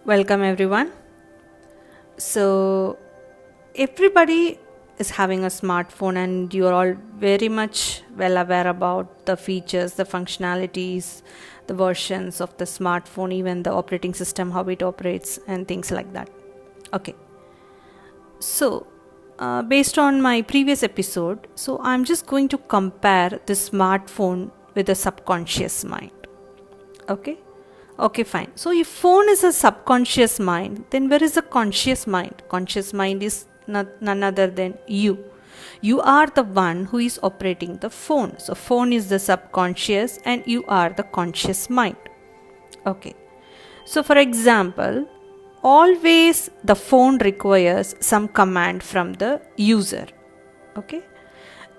Welcome everyone. So, everybody is having a smartphone, and you're all very much well aware about the features, the functionalities, the versions of the smartphone, even the operating system, how it operates, and things like that. Okay, so based on my previous episode, so I'm just going to compare the smartphone with the subconscious mind. Okay. Okay, fine. So if phone is a subconscious mind, then where is the conscious mind? Conscious mind is none other than you. You are the one who is operating the phone. So phone is the subconscious and you are the conscious mind. Okay. So for example, always the phone requires some command from the user. Okay.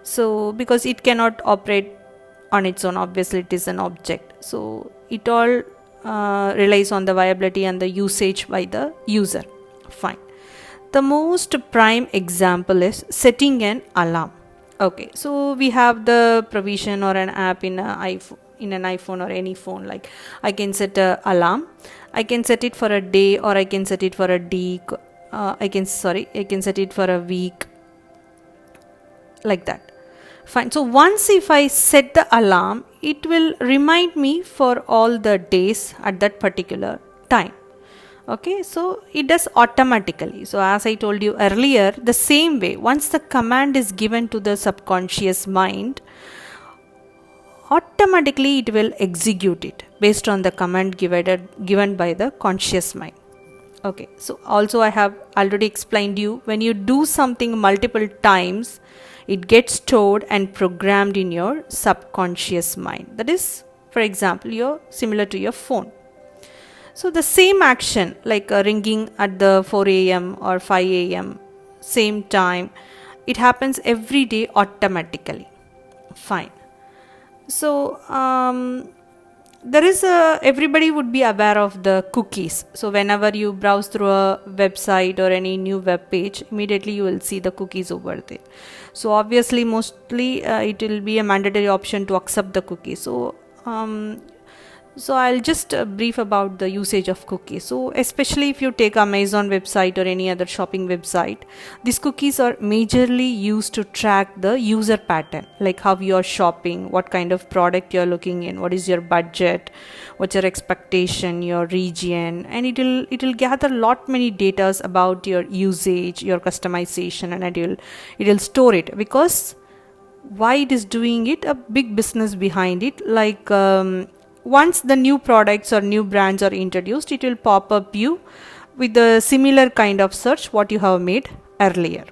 So because it cannot operate on its own, obviously it is an object. So it all relies on the viability and the usage by the user. Fine. The most prime example is setting an alarm. Okay, so we have the provision or an app in an iPhone or any phone. Like I can set an alarm. I can set it for a day, or I can set it for a week. I can set it for a week. Like that. Fine. So once if I set the alarm, it will remind me for all the days at that particular time. Okay, so it does automatically. So as I told you earlier, the same way, once the command is given to the subconscious mind, automatically it will execute it based on the command given by the conscious mind. Okay, so also I have already explained you, when you do something multiple times, it gets stored and programmed in your subconscious mind. That is, for example, you're similar to your phone. So the same action, like ringing at the 4 a.m. or 5 a.m. same time, it happens every day automatically. Fine. So there is everybody would be aware of the cookies. So whenever you browse through a website or any new web page, immediately you will see the cookies over there. So obviously mostly it will be a mandatory option to accept the cookie. So I'll just brief about the usage of cookies. So especially if you take Amazon website or any other shopping website, these cookies are majorly used to track the user pattern, like how you are shopping, what kind of product you are looking in, what is your budget, what's your expectation, your region, and it will gather lot many data about your usage, your customization, and it will store it. Because why it is doing it, a big business behind it, like once the new products or new brands are introduced, it will pop up you with the similar kind of search what you have made earlier.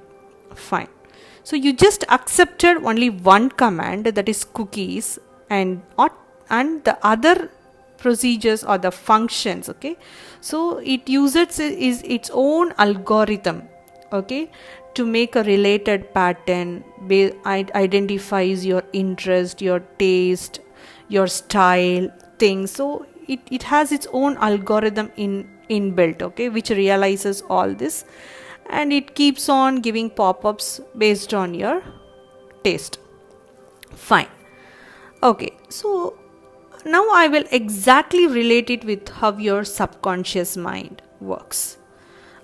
Fine. So you just accepted only one command, that is cookies, and the other procedures or the functions. Okay, so it uses its own algorithm, okay, to make a related pattern, identifies your interest, your taste, your style thing. So it has its own algorithm inbuilt, okay, which realizes all this, and it keeps on giving pop-ups based on your taste. Fine. Okay, so now I will exactly relate it with how your subconscious mind works.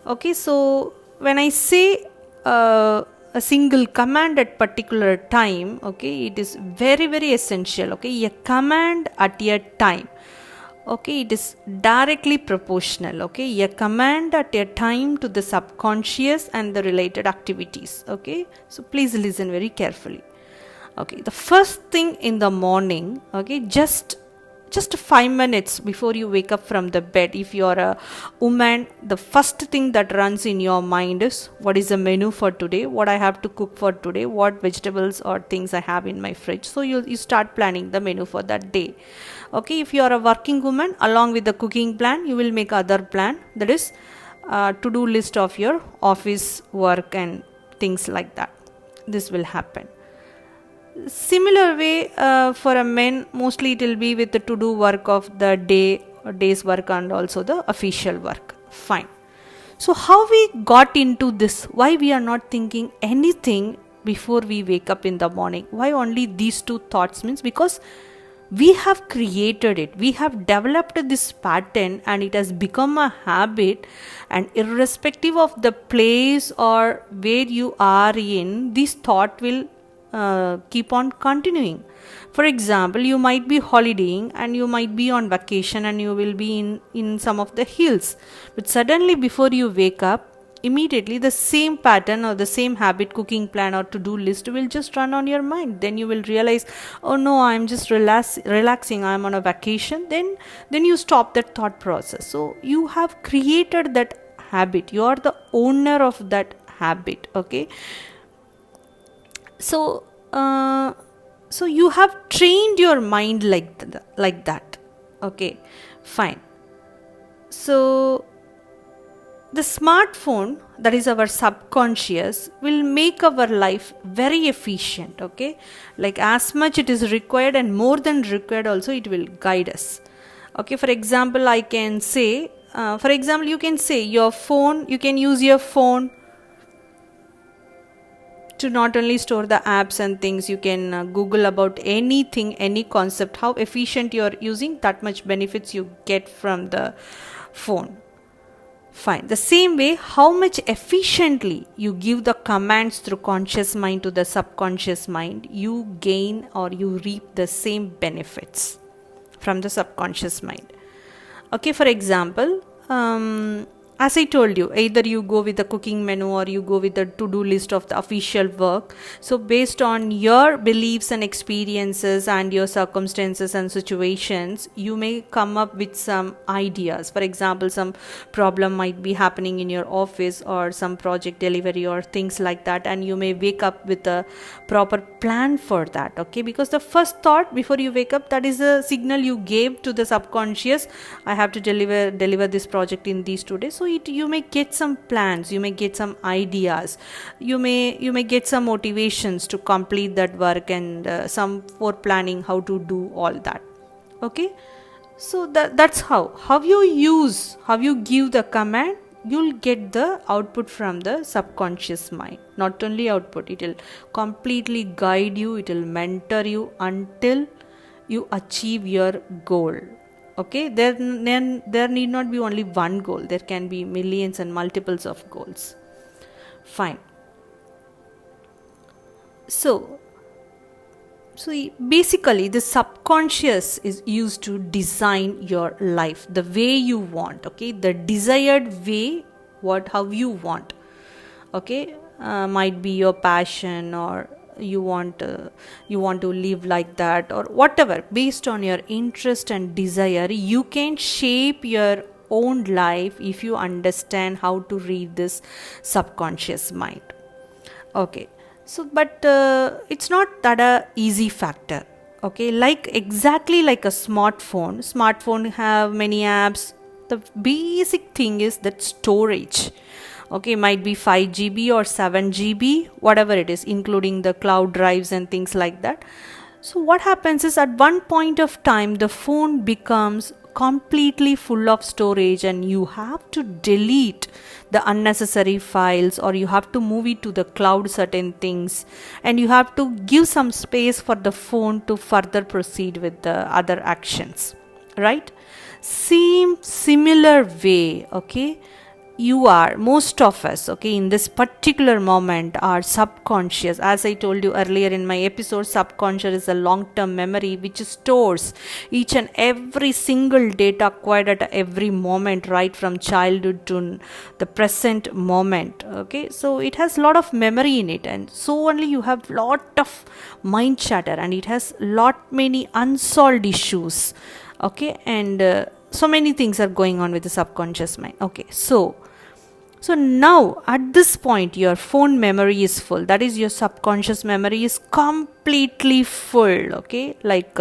Okay, so when I say a single command at particular time, okay, it is very essential. Okay, a command at a time, okay, it is directly proportional. Okay, a command at a time to the subconscious and the related activities. Okay, so please listen very carefully. Okay, the first thing in the morning, okay, just 5 minutes before you wake up from the bed, if you are a woman, the first thing that runs in your mind is, what is the menu for today, what I have to cook for today, what vegetables or things I have in my fridge. So you start planning the menu for that day. Okay, if you are a working woman, along with the cooking plan, you will make other plan, that is to-do list of your office work and things like that. This will happen. Similar way for a man, mostly it will be with the to-do work of the day's work and also the official work. Fine. So how we got into this? Why we are not thinking anything before we wake up in the morning? Why only these two thoughts? Means because We have created it, we have developed this pattern, and it has become a habit, and irrespective of the place or where you are in, this thought will keep on continuing. For example, you might be holidaying and you might be on vacation and you will be in some of the hills, but suddenly before you wake up, immediately the same pattern or the same habit, cooking plan or to-do list will just run on your mind. Then you will realize, oh no, I'm just relaxing, I'm on a vacation. Then you stop that thought process. So you have created that habit, you are the owner of that habit. Okay, so so you have trained your mind like that. Okay, fine. So the smartphone, that is our subconscious, will make our life very efficient. Okay, like as much it is required and more than required also, it will guide us. Okay, for example, I can say you can say your phone, you can use your phone to not only store the apps and things. You can google about anything, any concept. How efficient you are using, that much benefits you get from the phone. Fine. The same way, how much efficiently you give the commands through conscious mind to the subconscious mind, you gain or you reap the same benefits from the subconscious mind. Okay, for example, as I told you, either you go with the cooking menu or you go with the to-do list of the official work. So based on your beliefs and experiences and your circumstances and situations, you may come up with some ideas. For example, some problem might be happening in your office or some project delivery or things like that, and you may wake up with a proper plan for that. Okay, because the first thought before you wake up, that is a signal you gave to the subconscious, I have to deliver this project in these 2 days. So you may get some plans, you may get some ideas, you may get some motivations to complete that work, and some for planning how to do all that. Okay, so that's how you give the command, you'll get the output from the subconscious mind. Not only output, it will completely guide you, it will mentor you until you achieve your goal. Okay, there need not be only one goal, there can be millions and multiples of goals. Fine. So basically the subconscious is used to design your life the way you want. Okay, the desired way, how you want. Okay, might be your passion, or you want to live like that, or whatever. Based on your interest and desire, you can shape your own life if you understand how to read this subconscious mind. Okay, so but it's not that a easy factor. Okay, like exactly like a smartphone have many apps. The basic thing is that storage. Okay, might be 5 GB or 7 GB, whatever it is, including the cloud drives and things like that. So what happens is, at one point of time, the phone becomes completely full of storage, and you have to delete the unnecessary files, or you have to move it to the cloud, certain things, and you have to give some space for the phone to further proceed with the other actions, right? Similar way. Okay, most of us, okay, in this particular moment, are subconscious. As I told you earlier in my episode, subconscious is a long-term memory which stores each and every single data acquired at every moment, right from childhood to the present moment. Okay, so it has a lot of memory in it, and so only you have lot of mind chatter, and it has many unsolved issues. Okay, and so many things are going on with the subconscious mind. Okay, so now at this point, your phone memory is full. That is, your subconscious memory is completely full. Okay, like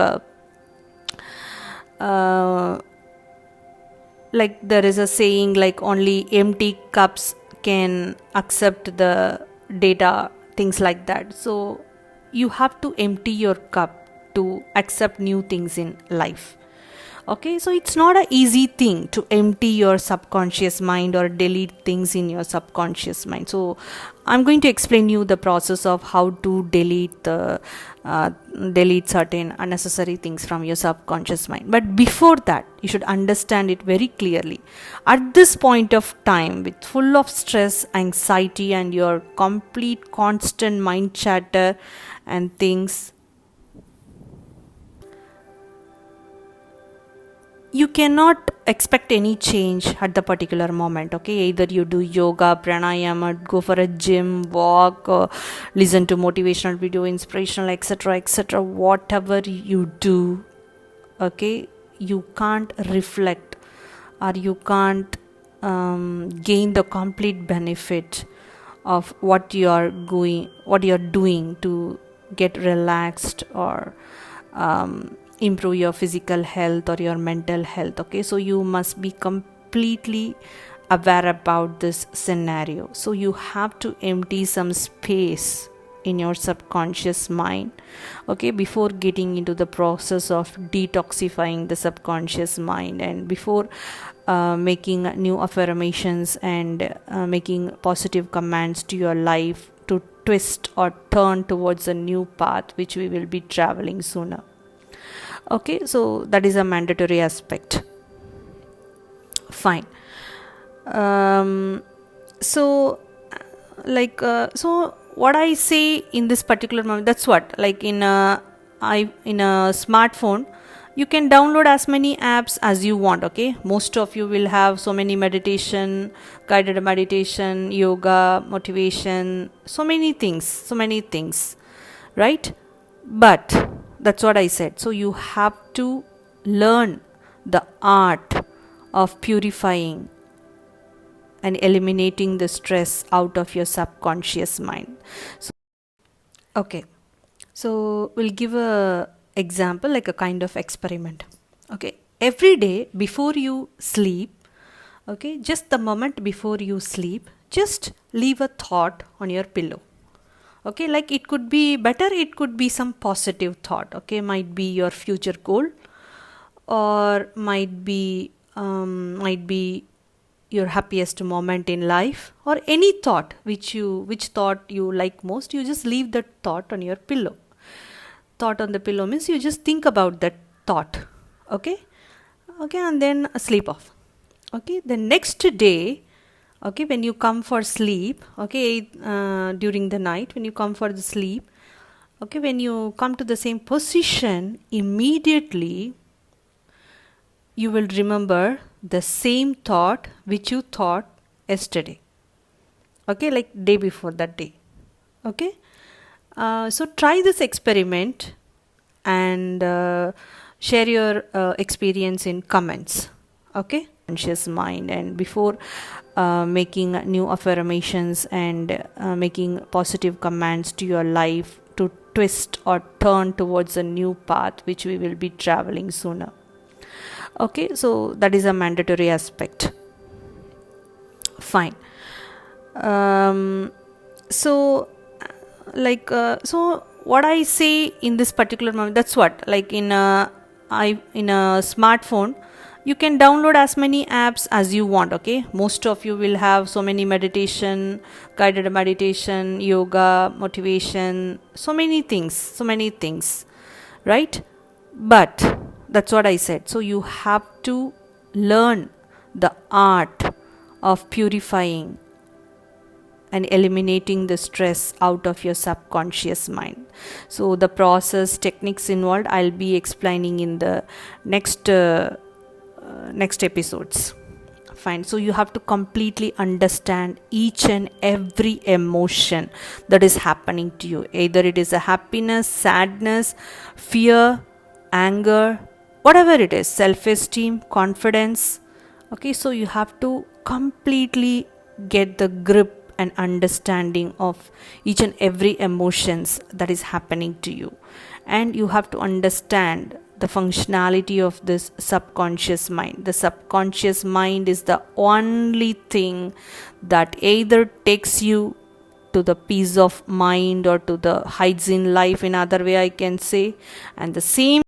there is a saying, like only empty cups can accept the data, things like that. So you have to empty your cup to accept new things in life. Okay, so it's not an easy thing to empty your subconscious mind or delete things in your subconscious mind. So I'm going to explain you the process of how to delete certain unnecessary things from your subconscious mind. But before that, you should understand it very clearly. At this point of time, with full of stress, anxiety, and your complete constant mind chatter and things, you cannot expect any change at the particular moment. Okay, either you do yoga, pranayama, go for a gym, walk, listen to motivational video, inspirational, etc., etc., whatever you do, okay, you can't reflect, or you can't gain the complete benefit of what you are doing to get relaxed or improve your physical health or your mental health. Okay, so you must be completely aware about this scenario. So you have to empty some space in your subconscious mind, okay, before getting into the process of detoxifying the subconscious mind, and before making new affirmations and making positive commands to your life to twist or turn towards a new path which we will be traveling sooner. Okay, so that is a mandatory aspect. Fine. So what I say in this particular moment, that's what, like in a smartphone, you can download as many apps as you want. Okay, most of you will have so many guided meditation, yoga, motivation, so many things, right? But that's what I said. So you have to learn the art of purifying and eliminating the stress out of your subconscious mind. So we'll give a example, like a kind of experiment. Okay, every day before you sleep, okay, just the moment before you sleep, just leave a thought on your pillow. Okay, like it could be better, it could be some positive thought. Okay, might be your future goal, or might be your happiest moment in life, or any thought which thought you like most. You just leave that thought on your pillow. Thought on the pillow means you just think about that thought. Okay, and then sleep off. Okay, the next day, okay, when you come for sleep, okay, during the night when you come for the sleep, okay, when you come to the same position, immediately you will remember the same thought which you thought yesterday. Okay, like day before that day. Okay, so try this experiment and share your experience in comments. Okay, conscious mind, and before making new affirmations and making positive commands to your life to twist or turn towards a new path which we will be traveling sooner. Okay, so that is a mandatory aspect. Fine. So what I say in this particular moment, that's what, like in a smartphone, you can download as many apps as you want. Okay, most of you will have so many guided meditation, yoga, motivation, so many things, right? But that's what I said. So you have to learn the art of purifying and eliminating the stress out of your subconscious mind. So the process, techniques involved, I'll be explaining in the next episodes. Fine. So you have to completely understand each and every emotion that is happening to you. Either it is a happiness, sadness, fear, anger, whatever it is, self-esteem, confidence. Okay, so you have to completely get the grip and understanding of each and every emotions that is happening to you, and you have to understand the functionality of this subconscious mind. The subconscious mind is the only thing that either takes you to the peace of mind or to the heights in life, in other way I can say, and the same